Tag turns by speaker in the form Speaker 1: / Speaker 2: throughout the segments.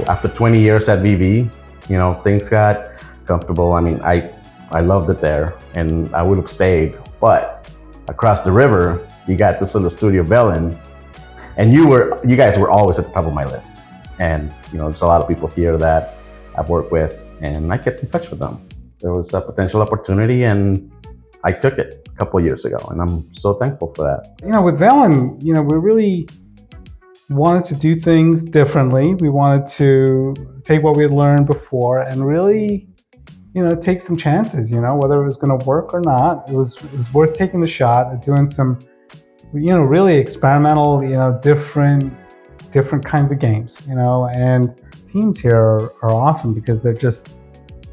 Speaker 1: after 20 years at VV, things got comfortable. I mean, I loved it there and I would have stayed, but across the river, you got this little studio Bellin, and you guys were always at the top of my list. And there's a lot of people here that I've worked with, and I kept in touch with them. There was a potential opportunity, and I took it a couple of years ago, and I'm so thankful for that.
Speaker 2: With Valen, we really wanted to do things differently. We wanted to take what we had learned before and really, take some chances. Whether it was going to work or not, it was worth taking the shot at doing some, really experimental, different kinds of games. And teams here are awesome because they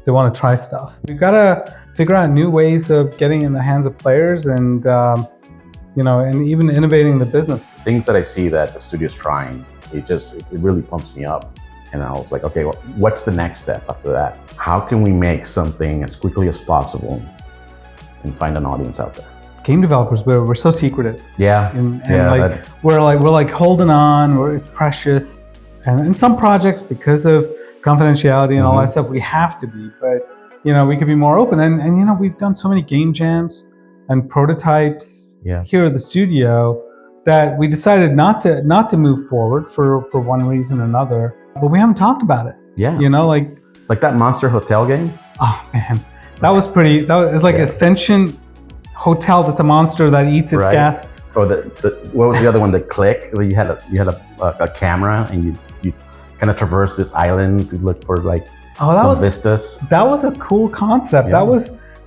Speaker 2: want to try stuff. We've got to figure out new ways of getting in the hands of players and and even innovating the business.
Speaker 1: Things that I see that the studio's trying, it really pumps me up. And I was like, okay, well, what's the next step after that? How can we make something as quickly as possible and find an audience out there?
Speaker 2: Game developers, we're so secretive.
Speaker 1: Yeah.
Speaker 2: We're holding on, it's precious. And in some projects, because of confidentiality and all that stuff, we have to be, but we could be more open. And we've done so many game jams and prototypes here at the studio that we decided not to move forward for one reason or another. But we haven't talked about it.
Speaker 1: Yeah.
Speaker 2: Like
Speaker 1: that Monster Hotel game.
Speaker 2: Oh man, it's like a sentient hotel that's a monster that eats its guests.
Speaker 1: Or what was the other one? The Click. You had a camera and you kind of traverse this island to look for some vistas. That
Speaker 2: was a cool concept.
Speaker 1: Yeah.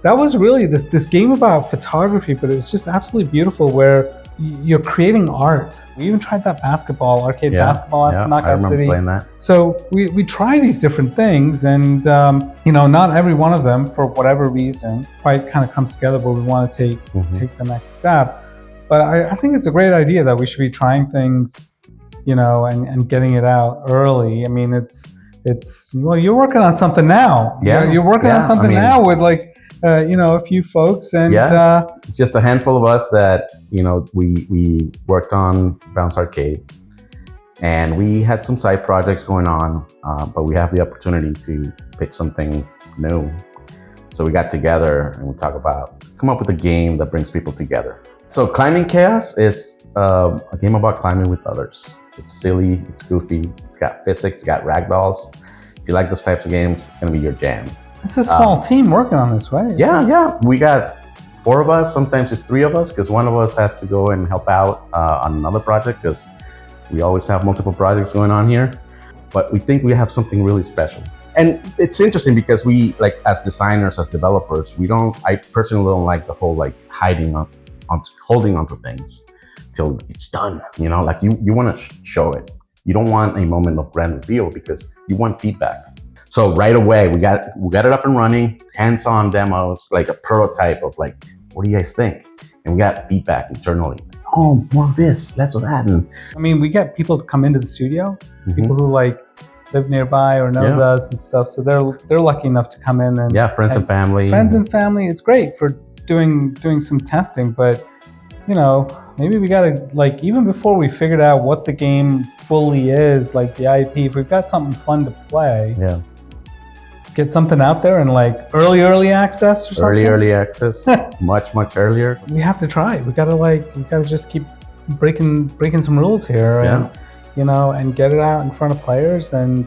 Speaker 2: That was really this game about photography, but it was just absolutely beautiful where you're creating art. We even tried that arcade basketball at Knockout
Speaker 1: I remember
Speaker 2: City.
Speaker 1: Playing that.
Speaker 2: So we try these different things, and not every one of them, for whatever reason, quite kind of comes together where we want to take the next step. But I think it's a great idea that we should be trying things, and getting it out early. I mean, you're working on something now.
Speaker 1: Yeah,
Speaker 2: you're working on something now with a few folks, and
Speaker 1: it's just a handful of us that we worked on Bounce Arcade, and we had some side projects going on, but we have the opportunity to pick something new. So we got together and we come up with a game that brings people together. So Climbing Chaos is a game about climbing with others. It's silly, it's goofy, it's got physics, it's got ragdolls. If you like those types of games, it's going to be your jam.
Speaker 2: It's a small team working on this, right?
Speaker 1: Yeah. We got 4 of us. Sometimes it's 3 of us because one of us has to go and help out on another project because we always have multiple projects going on here. But we think we have something really special. And it's interesting because we, as designers, as developers, I personally don't like the whole holding onto things till it's done. You want to show it. You don't want a moment of grand reveal because you want feedback. So right away, we got it up and running, hands-on demos, like a prototype of what do you guys think? And we got feedback internally. Oh, more of this, less of that. And
Speaker 2: we get people to come into the studio, people who live nearby or knows us and stuff. So they're lucky enough to come in and
Speaker 1: friends and family.
Speaker 2: Friends and family. It's great for doing some testing, but maybe we gotta even before we figured out what the game fully is, the IP. If we've got something fun to play, get something out there in early access or something.
Speaker 1: Early access, much earlier.
Speaker 2: We have to try it. We gotta just keep breaking some rules here, and get it out in front of players. And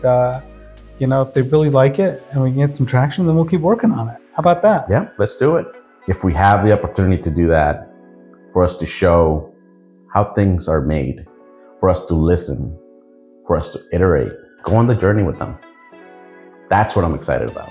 Speaker 2: if they really like it and we can get some traction, then we'll keep working on it. How about that?
Speaker 1: Yeah, let's do it. If we have the opportunity to do that, for us to show how things are made, for us to listen, for us to iterate, go on the journey with them. That's what I'm excited about.